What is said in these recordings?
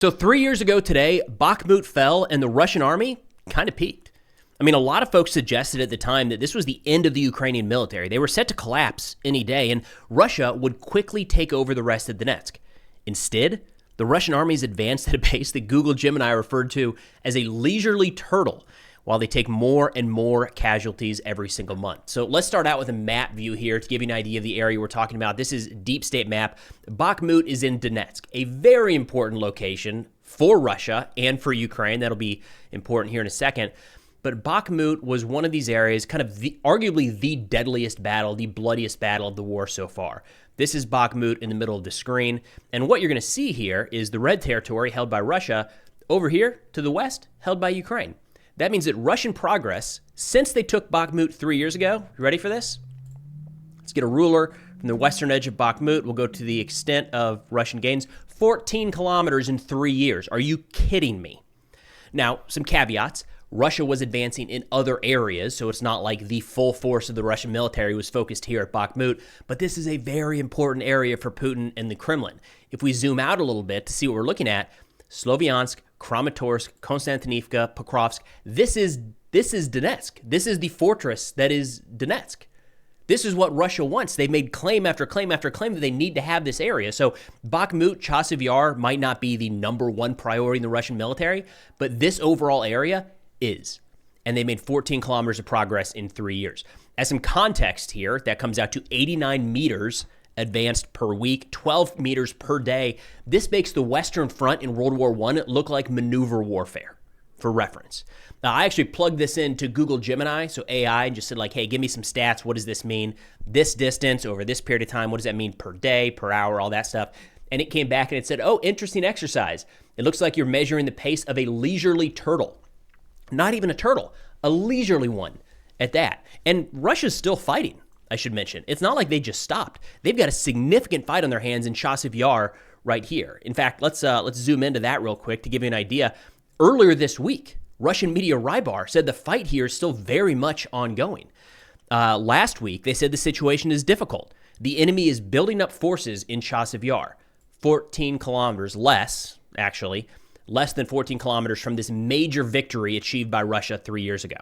So 3 years ago today, Bakhmut fell and the Russian army kind of peaked. I mean, a lot of folks suggested at the time that this was the end of the Ukrainian military. They were set to collapse any day, and Russia would quickly take over the rest of Donetsk. Instead, the Russian armies advanced at a pace that Google Gemini referred to as a leisurely turtle, while they take more and more casualties every single month. So let's start out with a map view here to give you an idea of the area we're talking about. This is deep state map. Bakhmut is in Donetsk, a very important location for Russia and for Ukraine. That'll be important here in a second. But Bakhmut was one of these areas, kind of arguably the deadliest battle, the bloodiest battle of the war so far. This is Bakhmut in the middle of the screen. And what you're going to see here is the red territory held by Russia, over here to the west, held by Ukraine. That means that Russian progress, since they took Bakhmut 3 years ago, you ready for this? Let's get a ruler from the western edge of Bakhmut. We'll go to the extent of Russian gains, 14 kilometers in 3 years. Are you kidding me? Now, some caveats. Russia was advancing in other areas, so it's not like the full force of the Russian military was focused here at Bakhmut, but this is a very important area for Putin and the Kremlin. If we zoom out a little bit to see what we're looking at, Sloviansk, Kramatorsk, Konstantinivka, Pokrovsk, this is Donetsk. This is the fortress that is Donetsk. This is what Russia wants. They've made claim after claim after claim that they need to have this area. So Bakhmut, Chasiv Yar might not be the number one priority in the Russian military, but this overall area is. And they made 14 kilometers of progress in 3 years. As some context here, that comes out to 89 meters advanced per week, 12 meters per day. This makes the Western Front in World War I look like maneuver warfare, for reference. Now, I actually plugged this into Google Gemini, so AI, and just said like, hey, give me some stats. What does this mean? This distance over this period of time, what does that mean per day, per hour, all that stuff? And it came back and it said, oh, interesting exercise. It looks like you're measuring the pace of a leisurely turtle. Not even a turtle, a leisurely one at that. And Russia's still fighting, I should mention. It's not like they just stopped. They've got a significant fight on their hands in Chasiv Yar right here. In fact, let's zoom into that real quick to give you an idea. Earlier this week, Russian media Rybar said the fight here is still very much ongoing. Last week, they said the situation is difficult. The enemy is building up forces in Chasiv Yar, 14 kilometers less, actually, less than 14 kilometers from this major victory achieved by Russia 3 years ago.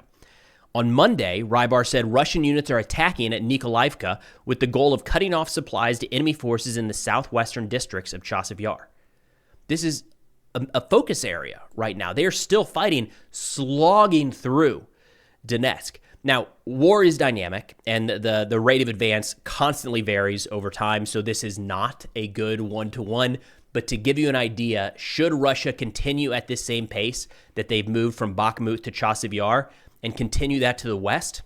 On Monday, Rybar said Russian units are attacking at Nikolaivka with the goal of cutting off supplies to enemy forces in the southwestern districts of Chasiv Yar. This is a focus area right now. They are still fighting, slogging through Donetsk. Now, war is dynamic, and the rate of advance constantly varies over time, so this is not a good one-to-one. But to give you an idea, should Russia continue at this same pace that they've moved from Bakhmut to Chasiv Yar and continue that to the west,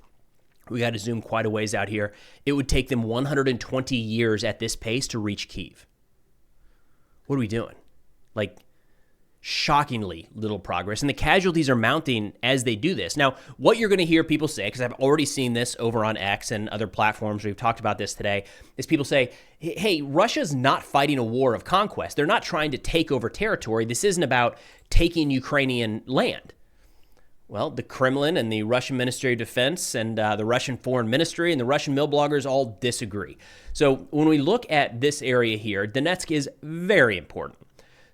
we got to zoom quite a ways out here. It would take them 120 years at this pace to reach Kyiv. What are we doing? Like, shockingly little progress, and the casualties are mounting as they do this. Now, what you're going to hear people say, because I've already seen this over on X and other platforms, we've talked about this today, is people say, hey, Russia's not fighting a war of conquest. They're not trying to take over territory. This isn't about taking Ukrainian land. Well, the Kremlin and the Russian Ministry of Defense and the Russian Foreign Ministry and the Russian mill bloggers all disagree. So when we look at this area here, Donetsk is very important.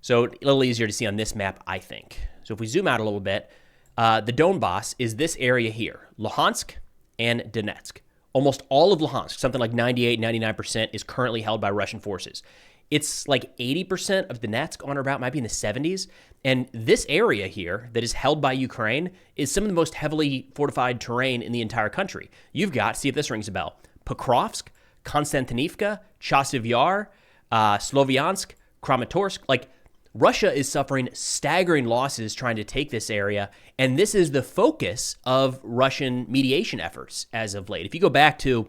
So a little easier to see on this map, I think. So if we zoom out a little bit, the Donbas is this area here, Luhansk and Donetsk. Almost all of Luhansk, something like 98, 99%, is currently held by Russian forces. It's like 80% of Donetsk on or about, might be in the 70s. And this area here that is held by Ukraine is some of the most heavily fortified terrain in the entire country. You've got, see if this rings a bell, Pokrovsk, Konstantinivka, Chasiv Yar, Sloviansk, Kramatorsk. Like, Russia is suffering staggering losses trying to take this area, and this is the focus of Russian mediation efforts as of late. If you go back to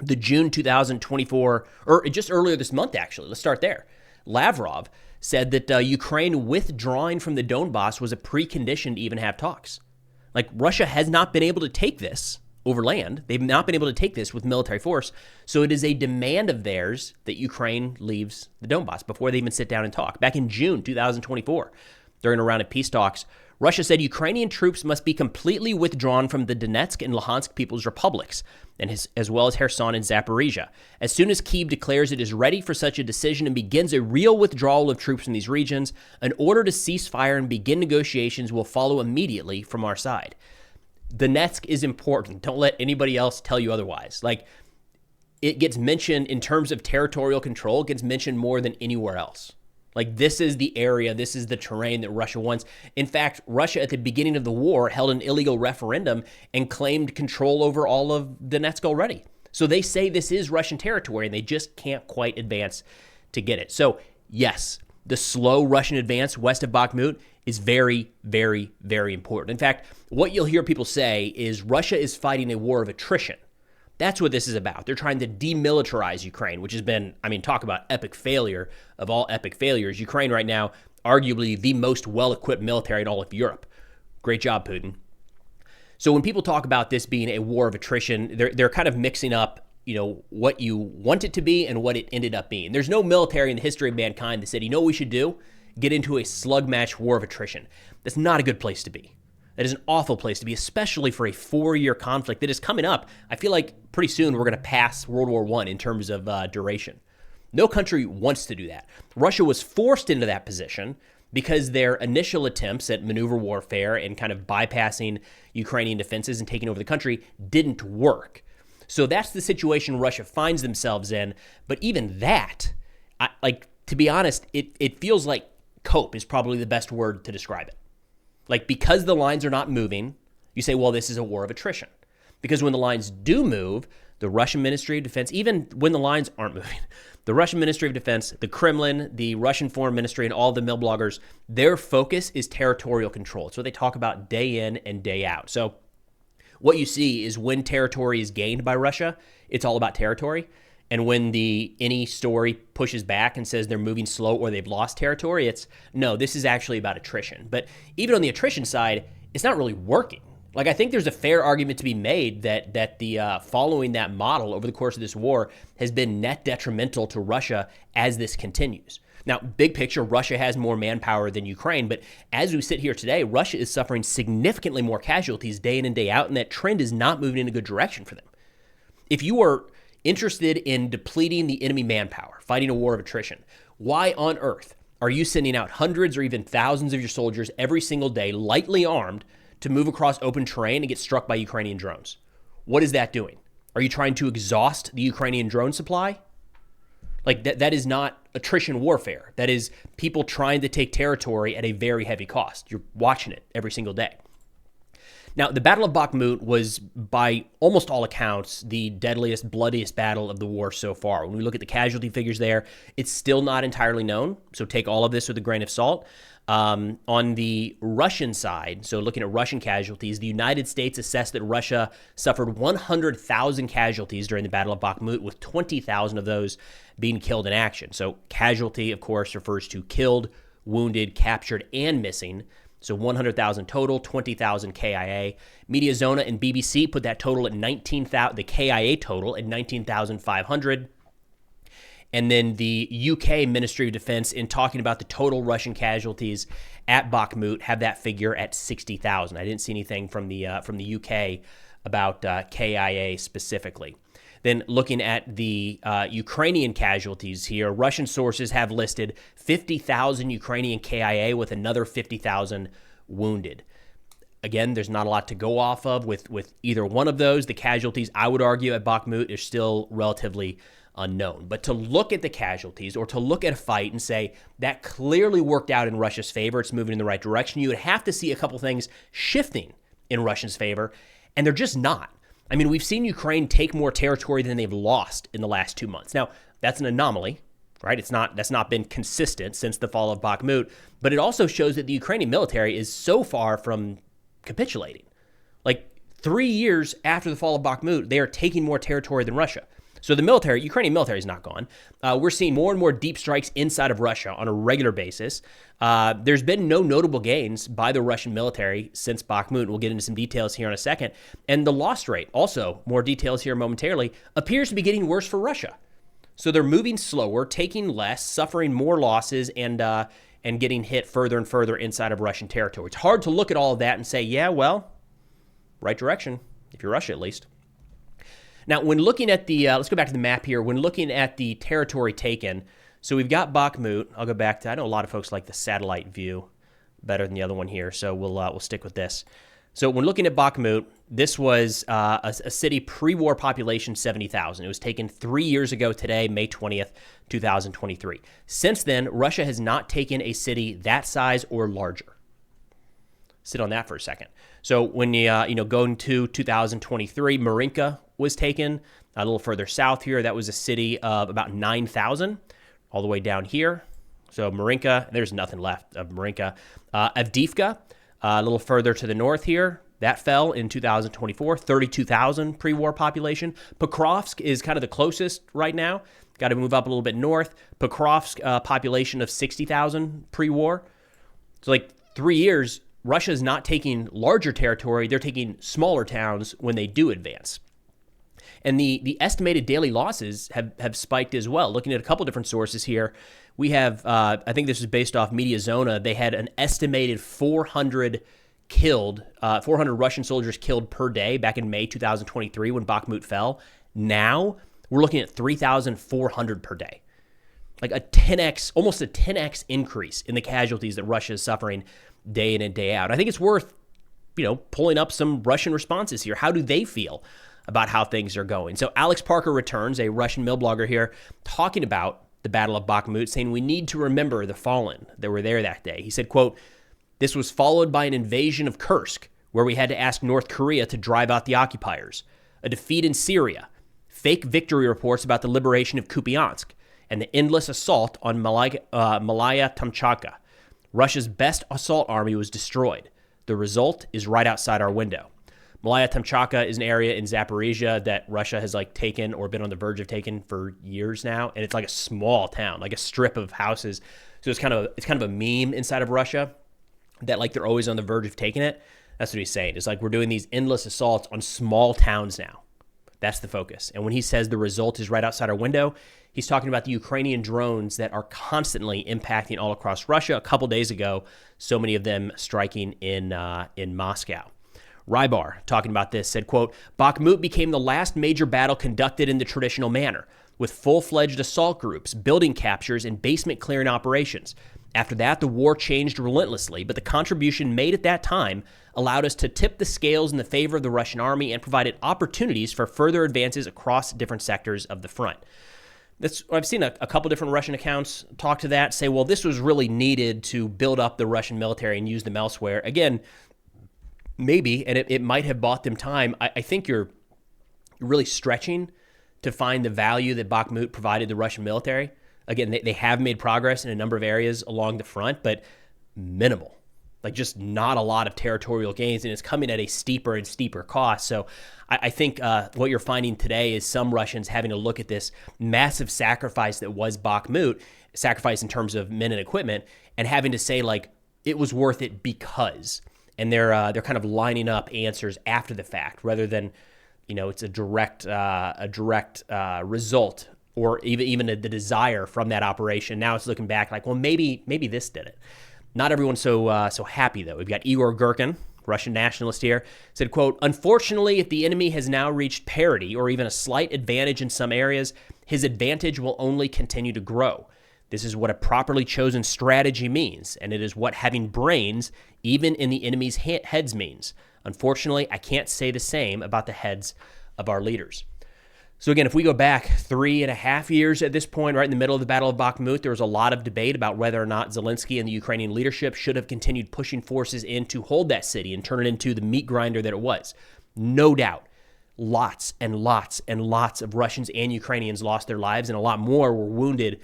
the June 2024, or just earlier this month, actually, let's start there. Lavrov said that Ukraine withdrawing from the Donbas was a precondition to even have talks. Like, Russia has not been able to take this over land. They've not been able to take this with military force. So it is a demand of theirs that Ukraine leaves the Donbas before they even sit down and talk. Back in June 2024, during a round of peace talks, Russia said Ukrainian troops must be completely withdrawn from the Donetsk and Luhansk People's Republics, as well as Kherson and Zaporizhia. As soon as Kyiv declares it is ready for such a decision and begins a real withdrawal of troops from these regions, an order to cease fire and begin negotiations will follow immediately from our side. Donetsk is important. Don't let anybody else tell you otherwise. It gets mentioned in terms of territorial control, it gets mentioned more than anywhere else. This is the area, this is the terrain that Russia wants. In fact, Russia at the beginning of the war held an illegal referendum and claimed control over all of Donetsk already. So they say this is Russian territory and they just can't quite advance to get it. So yes, the slow Russian advance west of Bakhmut is very, very, very important. In fact, what you'll hear people say is Russia is fighting a war of attrition. That's what this is about. They're trying to demilitarize Ukraine, which has been, talk about epic failure of all epic failures. Ukraine right now, arguably the most well-equipped military in all of Europe. Great job, Putin. So when people talk about this being a war of attrition, they're kind of mixing up, what you want it to be and what it ended up being. There's no military in the history of mankind that said, what we should do? Get into a slug match war of attrition. That's not a good place to be. That is an awful place to be, especially for a 4-year conflict that is coming up. I feel like pretty soon we're going to pass World War I in terms of duration. No country wants to do that. Russia was forced into that position because their initial attempts at maneuver warfare and kind of bypassing Ukrainian defenses and taking over the country didn't work. So that's the situation Russia finds themselves in. But even that, to be honest, it feels like cope is probably the best word to describe it. Because the lines are not moving, you say, well, this is a war of attrition. Because when the lines do move, the Russian Ministry of Defense, even when the lines aren't moving, the Russian Ministry of Defense, the Kremlin, the Russian Foreign Ministry, and all the mill bloggers, their focus is territorial control. It's what they talk about day in and day out. So what you see is when territory is gained by Russia, it's all about territory. And when any story pushes back and says they're moving slow or they've lost territory, it's, no, this is actually about attrition. But even on the attrition side, it's not really working. I think there's a fair argument to be made that the following that model over the course of this war has been net detrimental to Russia as this continues. Now, big picture, Russia has more manpower than Ukraine, but as we sit here today, Russia is suffering significantly more casualties day in and day out, and that trend is not moving in a good direction for them. If you are interested in depleting the enemy manpower, fighting a war of attrition, why on earth are you sending out hundreds or even thousands of your soldiers every single day, lightly armed, to move across open terrain and get struck by Ukrainian drones? What is that doing? Are you trying to exhaust the Ukrainian drone supply? That is not attrition warfare. That is people trying to take territory at a very heavy cost. You're watching it every single day. Now, the Battle of Bakhmut was, by almost all accounts, the deadliest, bloodiest battle of the war so far. When we look at the casualty figures there, it's still not entirely known, so take all of this with a grain of salt. On the Russian side, so looking at Russian casualties, the United States assessed that Russia suffered 100,000 casualties during the Battle of Bakhmut, with 20,000 of those being killed in action. So casualty, of course, refers to killed, wounded, captured, and missing. So 100,000 total, 20,000 KIA. Mediazona and BBC put that total at 19,000, the KIA total at 19,500. And then the UK Ministry of Defense, in talking about the total Russian casualties at Bakhmut, have that figure at 60,000. I didn't see anything from the UK about KIA specifically. Then looking at the Ukrainian casualties here, Russian sources have listed 50,000 Ukrainian KIA with another 50,000 wounded. Again, there's not a lot to go off of with either one of those. The casualties, I would argue, at Bakhmut are still relatively unknown. But to look at the casualties or to look at a fight and say that clearly worked out in Russia's favor, it's moving in the right direction, you would have to see a couple things shifting in Russia's favor, and they're just not. I mean, we've seen Ukraine take more territory than they've lost in the last 2 months. Now, that's an anomaly, right? That's not been consistent since the fall of Bakhmut, but it also shows that the Ukrainian military is so far from capitulating. 3 years after the fall of Bakhmut, they are taking more territory than Russia. So the Ukrainian military is not gone. We're seeing more and more deep strikes inside of Russia on a regular basis. There's been no notable gains by the Russian military since Bakhmut. We'll get into some details here in a second. And the loss rate, also more details here momentarily, appears to be getting worse for Russia. So they're moving slower, taking less, suffering more losses, and and getting hit further and further inside of Russian territory. It's hard to look at all of that and say, yeah, well, right direction, if you're Russia at least. Now, when looking at the, let's go back to the map here. When looking at the territory taken, so we've got Bakhmut. I'll go back to, I know a lot of folks like the satellite view better than the other one here, so we'll stick with this. So when looking at Bakhmut, this was a city pre-war population 70,000. It was taken 3 years ago today, May 20th, 2023. Since then, Russia has not taken a city that size or larger. Sit on that for a second. So when you go into 2023, Marinka was taken a little further south here. That was a city of about 9,000 all the way down here. So Marinka, there's nothing left of Marinka. Avdiivka, a little further to the north here, that fell in 2024, 32,000 pre-war population. Pokrovsk is kind of the closest right now. Got to move up a little bit north. Pokrovsk, population of 60,000 pre-war. So like 3 years, Russia is not taking larger territory. They're taking smaller towns when they do advance. And the estimated daily losses have spiked as well. Looking at a couple different sources here, we have, I think this is based off Media Zona, they had an estimated 400 Russian soldiers killed per day back in May 2023 when Bakhmut fell. Now we're looking at 3,400 per day. Like almost a 10x increase in the casualties that Russia is suffering day in and day out. I think it's worth, pulling up some Russian responses here. How do they feel about how things are going? So Alex Parker returns, a Russian mill blogger here, talking about the Battle of Bakhmut, saying we need to remember the fallen that were there that day. He said, quote, "This was followed by an invasion of Kursk, where we had to ask North Korea to drive out the occupiers, a defeat in Syria, fake victory reports about the liberation of Kupiansk, and the endless assault on Malaya Tamchaka. Russia's best assault army was destroyed. The result is right outside our window." Malaya Tamchaka is an area in Zaporizhia that Russia has taken or been on the verge of taking for years now, and it's like a small town, like a strip of houses. So it's kind of a meme inside of Russia that they're always on the verge of taking it. That's what he's saying. It's we're doing these endless assaults on small towns now. That's the focus. And when he says the result is right outside our window, he's talking about the Ukrainian drones that are constantly impacting all across Russia. A couple days ago, so many of them striking in Moscow. Rybar, talking about this, said, quote, "Bakhmut became the last major battle conducted in the traditional manner, with full-fledged assault groups, building captures, and basement clearing operations. After that, the war changed relentlessly, but the contribution made at that time allowed us to tip the scales in the favor of the Russian army and provided opportunities for further advances across different sectors of the front." I've seen a couple different Russian accounts talk to that, say, well, this was really needed to build up the Russian military and use them elsewhere. Again, maybe, and it might have bought them time. I think you're really stretching to find the value that Bakhmut provided the Russian military. Again, they have made progress in a number of areas along the front, but minimal. Just not a lot of territorial gains, and it's coming at a steeper and steeper cost. So I think what you're finding today is some Russians having to look at this massive sacrifice that was Bakhmut, sacrifice in terms of men and equipment, and having to say, it was worth it because. And they're kind of lining up answers after the fact, rather than, it's a direct result, or even the desire from that operation. Now it's looking back well, maybe this did it. Not everyone's so happy though. We've got Igor Girkin, Russian nationalist here, said, quote, "Unfortunately, if the enemy has now reached parity or even a slight advantage in some areas, his advantage will only continue to grow. This is what a properly chosen strategy means, and it is what having brains, even in the enemy's heads, means. Unfortunately, I can't say the same about the heads of our leaders." So again, if we go back 3.5 years at this point, right in the middle of the Battle of Bakhmut, there was a lot of debate about whether or not Zelensky and the Ukrainian leadership should have continued pushing forces in to hold that city and turn it into the meat grinder that it was. No doubt, lots and lots and lots of Russians and Ukrainians lost their lives, and a lot more were wounded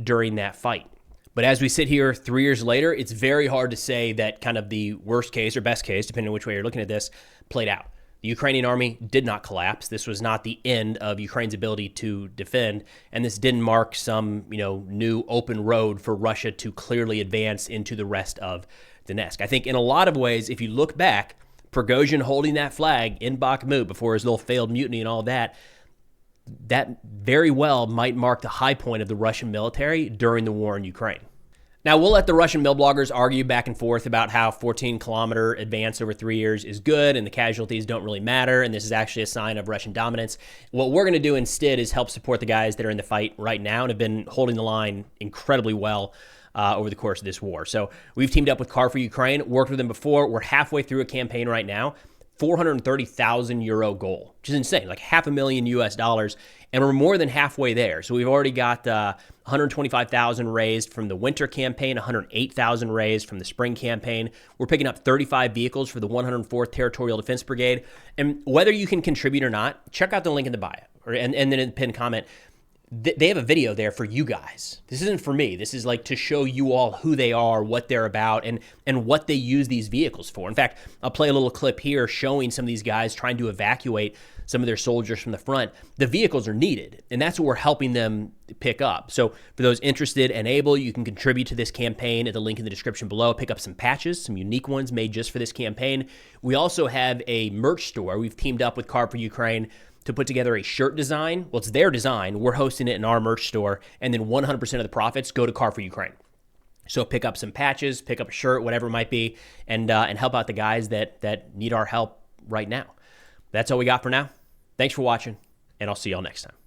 during that fight. But as we sit here 3 years later, it's very hard to say that kind of the worst case or best case, depending on which way you're looking at this, played out. The Ukrainian army did not collapse. This was not the end of Ukraine's ability to defend, and this didn't mark some, new open road for Russia to clearly advance into the rest of Donetsk. I think in a lot of ways, if you look back, Prigozhin holding that flag in Bakhmut before his little failed mutiny and all that very well might mark the high point of the Russian military during the war in Ukraine. Now, we'll let the Russian mill bloggers argue back and forth about how 14-kilometer advance over 3 years is good and the casualties don't really matter, and this is actually a sign of Russian dominance. What we're going to do instead is help support the guys that are in the fight right now and have been holding the line incredibly well over the course of this war. So we've teamed up with Car for Ukraine, worked with them before. We're halfway through a campaign right now, 430,000 euro goal, which is insane, like $500,000 US, and we're more than halfway there. So we've already got 125,000 raised from the winter campaign, 108,000 raised from the spring campaign. We're picking up 35 vehicles for the 104th Territorial Defense Brigade. And whether you can contribute or not, check out the link in the bio and then in the pinned comment. They have a video there for you guys. This isn't for me. This is like to show you all who they are, what they're about, and what they use these vehicles for. In fact, I'll play a little clip here showing some of these guys trying to evacuate some of their soldiers from the front. The vehicles are needed, and that's what we're helping them pick up. So for those interested and able, you can contribute to this campaign at the link in the description below. Pick up some patches, some unique ones made just for this campaign. We also have a merch store. We've teamed up with Car for Ukraine to put together a shirt design. Well, it's their design. We're hosting it in our merch store, and then 100% of the profits go to Car for Ukraine. So pick up some patches, pick up a shirt, whatever it might be, and help out the guys that need our help right now. That's all we got for now. Thanks for watching, and I'll see y'all next time.